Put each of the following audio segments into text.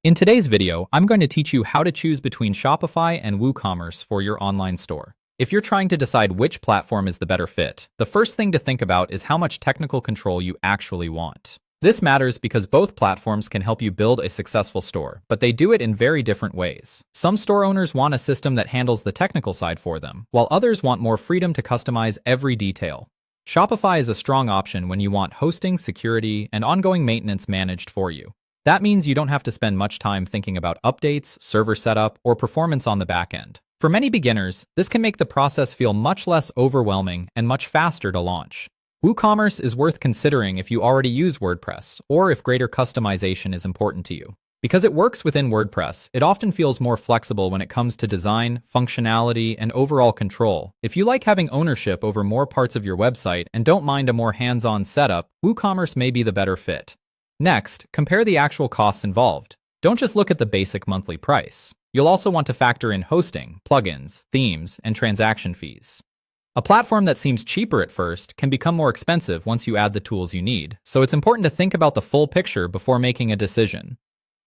In today's video, I'm going to teach you how to choose between Shopify and WooCommerce for your online store. If you're trying to decide which platform is the better fit, the first thing to think about is how much technical control you actually want. This matters because both platforms can help you build a successful store, but they do it in very different ways. Some store owners want a system that handles the technical side for them, while others want more freedom to customize every detail. Shopify is a strong option when you want hosting, security, and ongoing maintenance managed for you. That means you don't have to spend much time thinking about updates, server setup, or performance on the back end. For many beginners, this can make the process feel much less overwhelming and much faster to launch. WooCommerce is worth considering if you already use WordPress, or if greater customization is important to you. Because it works within WordPress, it often feels more flexible when it comes to design, functionality, and overall control. If you like having ownership over more parts of your website and don't mind a more hands-on setup, WooCommerce may be the better fit. Next, compare the actual costs involved. Don't just look at the basic monthly price. You'll also want to factor in hosting, plugins, themes, and transaction fees. A platform that seems cheaper at first can become more expensive once you add the tools you need, so it's important to think about the full picture before making a decision.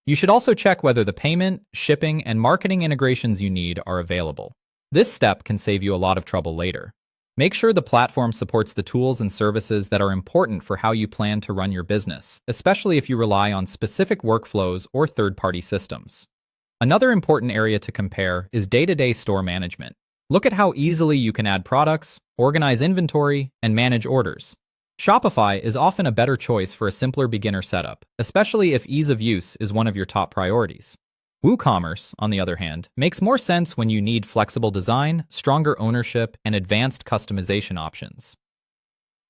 You should also check whether the payment, shipping, and marketing integrations you need are available. This step can save you a lot of trouble later. Make sure the platform supports the tools and services that are important for how you plan to run your business, especially if you rely on specific workflows or third-party systems. Another important area to compare is day-to-day store management. Look at how easily you can add products, organize inventory, and manage orders. Shopify is often a better choice for a simpler beginner setup, especially if ease of use is one of your top priorities. WooCommerce, on the other hand, makes more sense when you need flexible design, stronger ownership, and advanced customization options.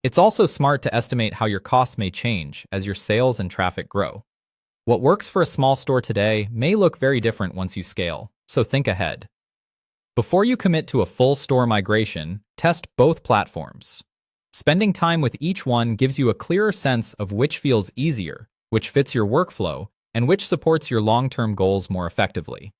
It's also smart to estimate how your costs may change as your sales and traffic grow. What works for a small store today may look very different once you scale, so think ahead. Before you commit to a full store migration, test both platforms. Spending time with each one gives you a clearer sense of which feels easier, which fits your workflow, and which supports your long-term goals more effectively.